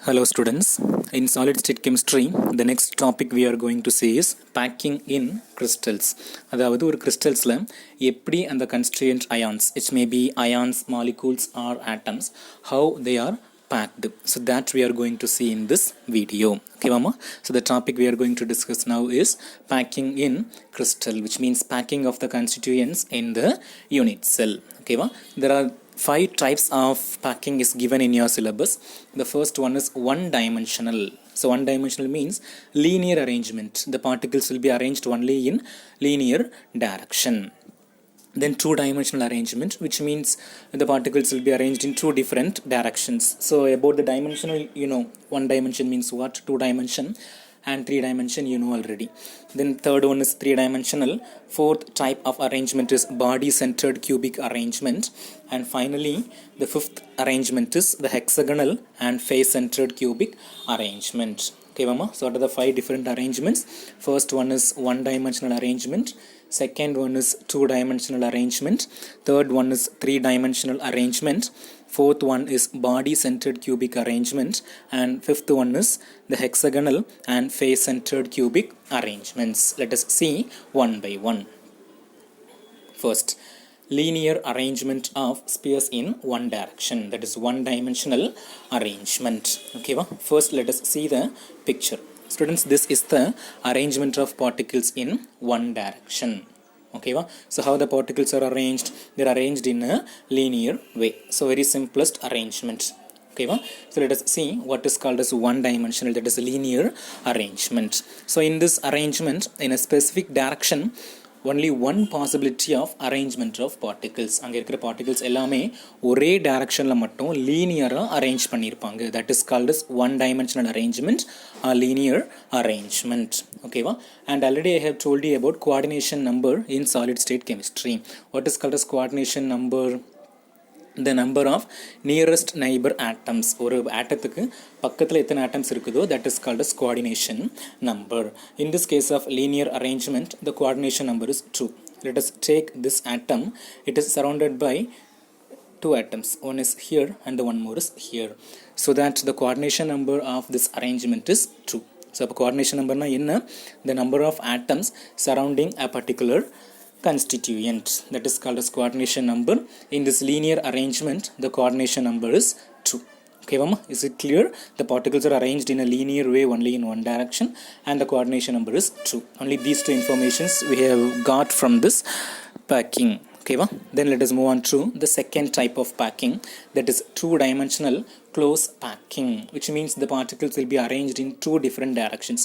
Hello students, in solid state chemistry the next topic we are going to see is packing in crystals. அதாவது ஒரு crystals-ல எப்படி அந்த constituent ions, it may be ions, molecules or atoms, how they are packed. So that we are going to see in this video. Okay mama, so the topic we are going to discuss now is packing in crystal, which means packing of the constituents in the unit cell. Okay ma, there are 5 types of packing is given in your syllabus. The first one is one dimensional. So one dimensional means linear arrangement. The particles will be arranged only in linear direction. Then two dimensional arrangement, which means the particles will be arranged in two different directions. So about the dimensional, you know, one dimension means what, two dimension, and three dimension you know already. Then third one is three dimensional. Fourth type of arrangement is body centered cubic arrangement, and finally the fifth arrangement is the hexagonal and face centered cubic arrangement. Okay mama, so what are the 5 different arrangements? First one is one dimensional arrangement, second one is two dimensional arrangement, third one is three dimensional arrangement, fourth one is body centered cubic arrangement, and fifth one is the hexagonal and face centered cubic arrangements. Let us see one by one. First, linear arrangement of spheres in one direction, that is one dimensional arrangement. Okay va? First let us see the picture. Students, this is the arrangement of particles in one direction. Okay va? So how the particles are arranged? They are arranged in a linear way. So very simplest arrangement. Okay va? So let us see what is called as one dimensional, that is linear arrangement. So in this arrangement, in a specific direction, only one possibility of arrangement of particles. அங்கே இருக்கிற particles எல்லாமே ஒரே directionல மட்டும் linear-ஆ arrange பண்ணியிருப்பாங்க. That is called as one dimensional arrangement or linear arrangement. Okay va? And already I have told you about coordination number in solid state chemistry. What is called as coordination number? The number of nearest neighbor atoms. ஒரு ஆட்டத்துக்கு பக்கத்தில் எத்தனை atoms இருக்குதோ that is called as coordination number. In this case of linear arrangement, the coordination number is 2. Let us take this atom. It is surrounded by two atoms. One is here and the one more is here. So that the coordination number of this arrangement is 2. So coordination number na enna? The number of atoms surrounding a particular constituent, that is called as coordination number. In this linear arrangement, the coordination number is 2. Okay mama, is it clear? The particles are arranged in a linear way only in one direction, and the coordination number is 2. Only these two informations we have got from this packing. Okay va? Then let us move on to the second type of packing, that is two dimensional close packing, which means the particles will be arranged in two different directions,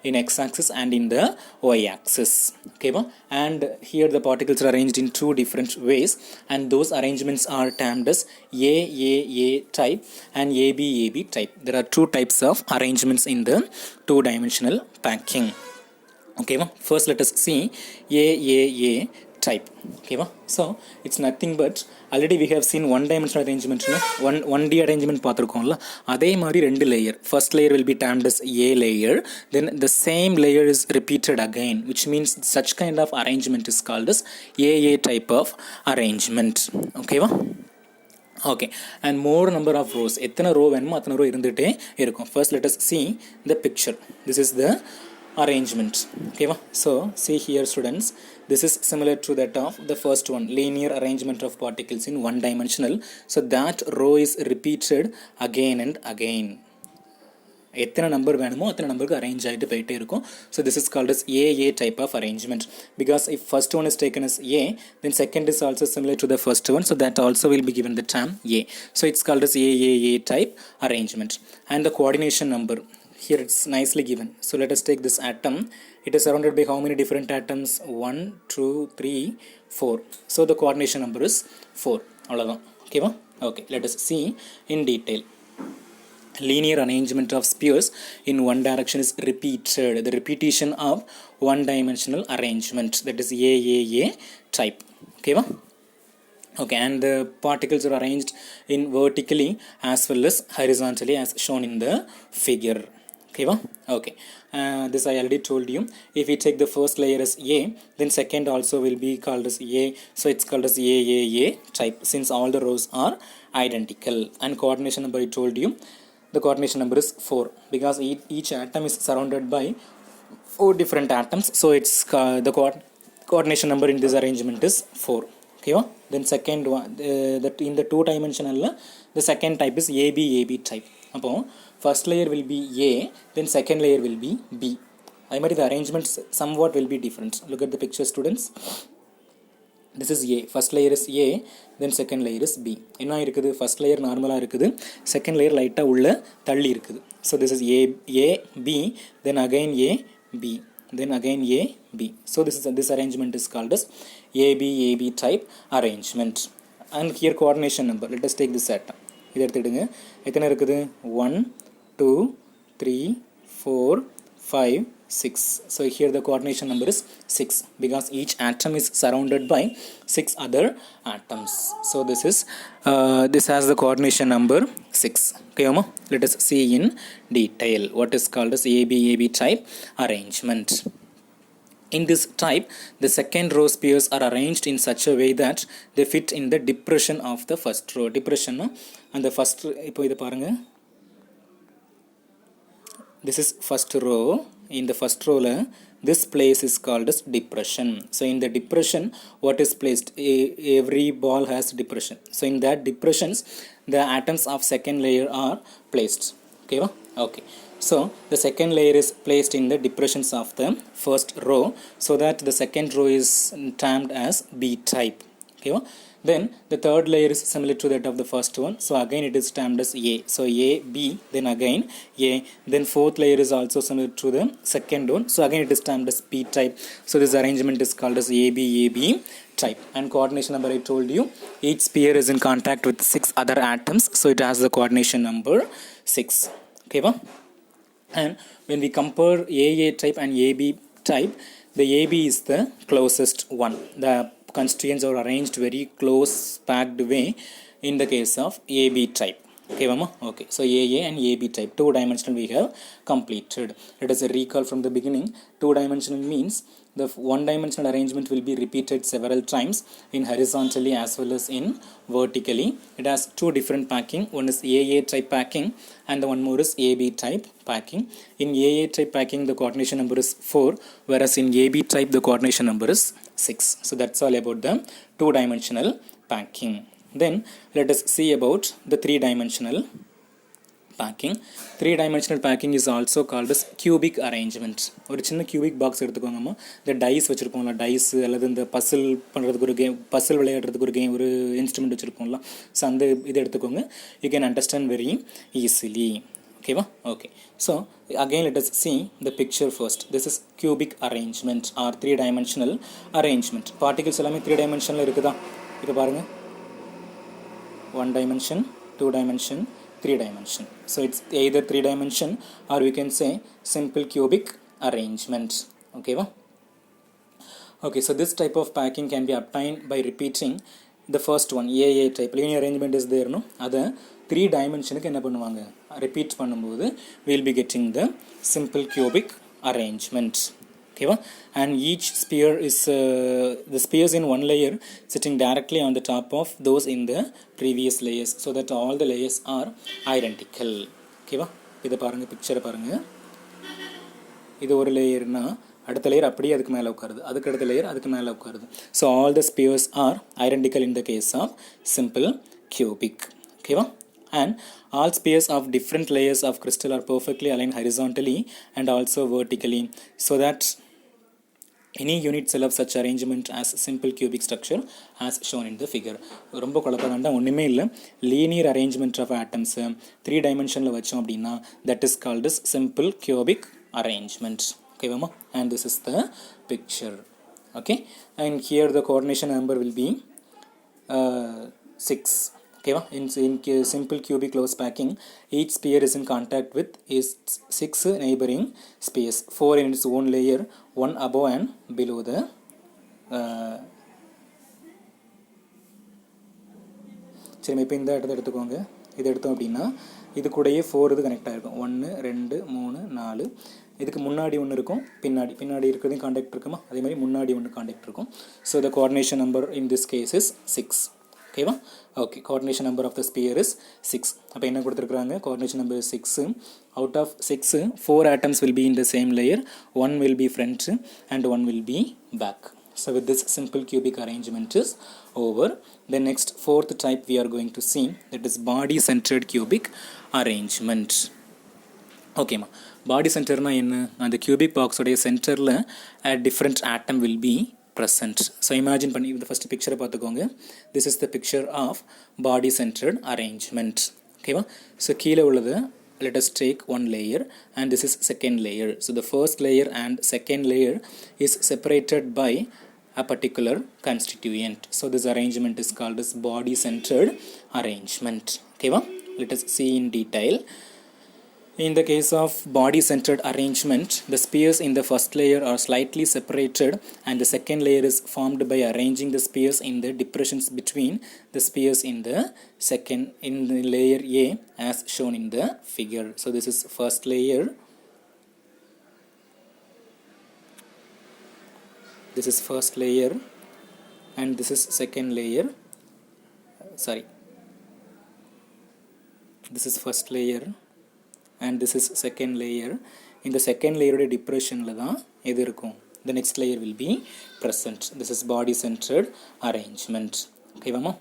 in x-axis and in the y-axis. Okay va? And here the particles are arranged in two different ways, and those arrangements are termed as AAA type and ABAB type. There are two types of arrangements in the two dimensional packing. Okay va? First let us see AAA type. Okay va? So it's nothing but already we have seen one dimensional arrangement, no? 1D arrangement பார்த்திருக்கோம்ல, அதே மாதிரி ரெண்டு layer. First layer will be termed as A layer, then the same layer is repeated again, which means such kind of arrangement is called as AA type of arrangement. Okay va? Okay, and more number of rows, எத்தனை row வேணுமோ அத்தனை row இருந்துட்டே இருக்கும். First let us see the picture. This is the arrangement. Okay va? So see here students, this is similar to that of the first one, linear arrangement of particles in one dimensional. So that row is repeated again and again. எத்தனை number வேணுமோ அத்தனை நம்பருக்கு arrange ஆகிட்டு போயிட்டே இருக்கும். So this is called as AA type of arrangement, because if first one is taken as A, then second is also similar to the first one, so that also will be given the term A. So it's called as AAA type arrangement. And the coordination number, here it's nicely given. So let us take this atom. It is surrounded by how many different atoms? 1, 2, 3, 4. So the coordination number is 4. அவ்வளோதான். ஓகேவா? Okay, let us see in detail. Linear arrangement of spheres in one direction is repeated. The repetition of one dimensional arrangement, that is AAA type. Okay va? Okay, and the particles are arranged in vertically as well as horizontally as shown in the figure. Okay va? Okay, this I already told you. If we take the first layer as A, then second also will be called as A, so it's called as AAA type, since all the rows are identical. And coordination number I told you, the coordination number is 4 because each atom is surrounded by 4 different atoms, so it's the coordination number in this arrangement is 4. Okay, then second one, that in the two dimensional the second type is AB type. Appo first layer will be A, then second layer will be B. The arrangements somewhat will be different. Look at the picture, students. This is A, first layer is A, then second layer is B. Enna irukudhu, first layer normal ah irukudhu, second layer light ah ulla thalli irukudhu. So this is A B, then again A B, then again A B. So this arrangement is called as AB type arrangement. And here coordination number, let us take this atom. Idu edutidunga, ethana irukudhu 1 2 3 4 5 6. So here the coordination number is 6 because each atom is surrounded by 6 other atoms. So this has the coordination number 6. Okay, let us see in detail what is called as AB type arrangement. In this type, the second row spheres are arranged in such a way that they fit in the depression of the first row. Depression and the first, ipo idu parunga, this is first row. In the first row this place is called as depression. So in the depression, what is placed? Every ball has depression. So in that depressions, the atoms of second layer are placed. Okay. So the second layer is placed in the depressions of the first row, so that the second row is termed as B type. Then the third layer is similar to that of the first one, so again it is termed as A. So A B, then again A, then fourth layer is also similar to the second one, so again it is termed as P type. So this arrangement is called as AB type. And coordination number, I told you, each sphere is in contact with 6 other atoms, so it has the coordination number 6. Okay, and when we compare AA type and AB type, the AB is the closest one. The constituents are arranged very close packed way in the case of AB type. Okay, mama? Okay, so AA and AB type, 2 dimensional we have completed. Let us recall from the beginning. 2 dimensional means the 1 dimensional arrangement will be repeated several times in horizontally as well as in vertically. It has 2 different packing. One is AA type packing and the one more is AB type packing. In AA type packing, the coordination number is 4, whereas in AB type the coordination number is 6. So that's all about the 2 dimensional packing. Then let us see about the 3 dimensional packing. 3 dimensional packing is also called as cubic arrangement. ஒரு சின்ன cubic box எடுத்துக்கோங்கம்மா. இந்த dies வச்சுருப்போம்ல, dies அல்லது இந்த பசில் பண்ணுறதுக்கு ஒரு game, Basil விளையாடுறதுக்கு ஒரு game, ஒரு இன்ஸ்ட்ருமெண்ட் வச்சுருப்போம்ல. ஸோ அந்த இது எடுத்துக்கோங்க. You can understand very easily. ஓகேவா? Okay. So again let us see the picture first. This is cubic arrangement or 3 dimensional arrangement. Particles எல்லாமே 3 dimensional இருக்குதா? இது பாருங்கள். 1 dimension, 2 dimension, 3 dimension. So it's either 3 dimension or we can say simple cubic arrangement. Okay, okay, so this type of packing can be obtained by repeating the first one, AA type. Linear arrangement is there, no? Other 3 dimension ku enna பண்ணுவாங்க, repeat பண்ணும்போது we will be getting the simple cubic arrangement. Okay, and each sphere is the spheres in one layer sitting directly on the top of those in the previous layers, so that all the layers are identical. Okay, இதை பாருங்க, பிக்சரை பாருங்க. இது ஒரு லேயர்னா அடுத்த layer அப்படியே அதுக்கு மேலே உட்காருது, அதுக்கு அடுத்த லேயர் அதுக்கு மேலே உட்காருது. So all the spheres are identical in the case of simple cubic. ஓகேவா? And all spheres of different layers of crystal are perfectly aligned horizontally and also vertically, so that any unit cell of such arrangement as simple cubic structure as shown in the figure. ரொம்ப குழப்ப வேண்டாம், ஒன்றுமே இல்லை. Linear arrangement of atoms 3 dimensionல் வச்சோம் அப்படின்னா that is called as simple cubic arrangement. Okay, mama? And this is the picture. Okay, and here the coordination number will be 6. Okay, in simple cubic close packing, each sphere is in contact with its 6 neighboring spheres, 4 in its own layer, 1 above and below the சரி, இப்போ இந்த இடத்த எடுத்துக்கோங்க. இது எடுத்தோம் அப்படின்னா இது கூடயே 4 இது கனெக்ட் ஆகிருக்கும். 1 2 3 4. இதுக்கு முன்னாடி ஒன்று இருக்கும், பின்னாடி இருக்கிறதையும் காண்டாக்ட் இருக்குமா, அதே மாதிரி முன்னாடி ஒன்று காண்டாக்ட் இருக்கும். So the coordination number in this case is 6. ஓகேவா? Okay, coordination number of the sphere is 6. அப்போ என்ன கொடுத்துருக்குறாங்க? coordination number is 6. Out of 6, 4 atoms will be in the same layer, 1 will be front and 1 will be back. So with this simple cubic arrangement is over. The next fourth type we are going to see, that is body centered cubic arrangement. ஓகேம்மா, பாடி சென்டர்னா என்ன? அந்த cubic பாக்ஸோடைய சென்டரில் a different atom will be present. So imagine பண்ணி இந்த first பிக்சரை பார்த்துக்கோங்க. This is the picture of body centered arrangement. ஓகேவா? So கீழே உள்ளது let us take one layer and this is second layer. So the first layer and second layer is separated by a particular constituent. So this arrangement is called as body centered arrangement. Okay, let us see in detail. In the case of body centered arrangement, the spheres in the first layer are slightly separated and the second layer is formed by arranging the spheres in the depressions between the spheres in the layer A as shown in the figure. So this is first layer, this is first layer and this is second layer. This is first layer and this is second layer. In the second layer depression la dhaan edu irukum, the next layer will be present. This is body centered arrangement. Okay vama?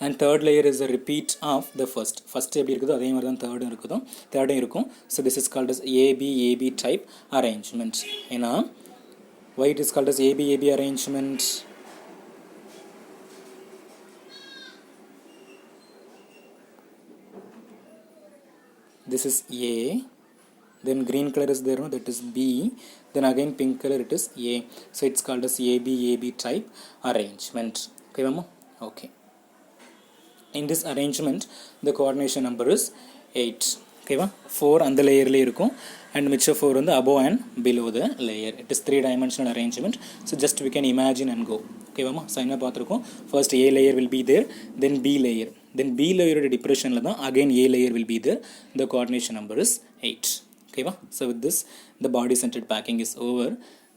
And third layer is a repeat of the first எப்படி இருக்குதோ அதே மாதிரி தான் தேர்டும் இருக்கும். So this is called as AB type arrangement. ஏன்னா why it is called as AB arrangement? This is A, then green color is there, no? That is B, then again pink color, it is A. So it's called as AB type arrangement. Okay mama? Okay. In this arrangement the coordination number is 8. Okay va? 4 on the layer la irukum and mixture 4 on the above and below the layer. It is 3-dimensional arrangement. So just we can imagine and go. Okay vama? So enna paathirukom, first A layer will be there, then B layer, then B layer depression la dhaan again A layer will be there. The coordination number is 8. Okay va? So with this the body centered packing is over.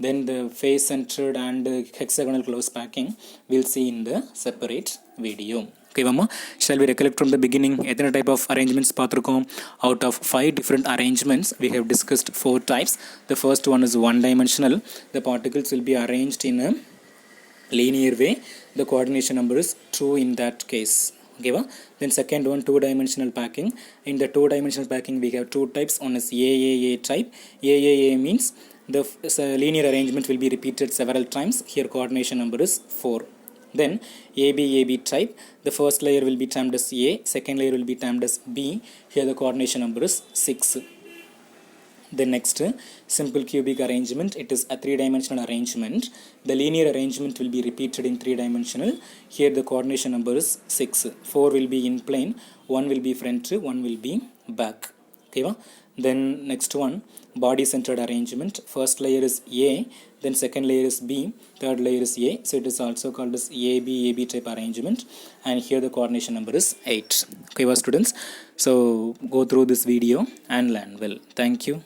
Then the face centered and hexagonal close packing we'll see in the separate video. Okay vama? Shall we recollect from the beginning? எத்தனை type of arrangements பார்த்திருக்கோம்? Out of 5 different arrangements we have discussed 4 types. The first one is one dimensional. The particles will be arranged in a linear way. The coordination number is 2 in that case. Okay va? Then second one, 2-dimensional packing. In the 2-dimensional packing we have 2 types. One is AAA type. AAA means the linear arrangement will be repeated several times. Here coordination number is 4. Then AB type, the first layer will be termed as A, second layer will be termed as B. Here the coordination number is 6. The next simple cubic arrangement, it is a 3-dimensional arrangement. The linear arrangement will be repeated in 3-dimensional. Here the coordination number is 6. 4 will be in plane, 1 will be front, 1 will be back. Okay va? Then next one, body centered arrangement. First layer is A, then second layer is B, third layer is A. So it is also called as AB type arrangement. And here the coordination number is 8. Okay va students? So go through this video and learn well. Thank you.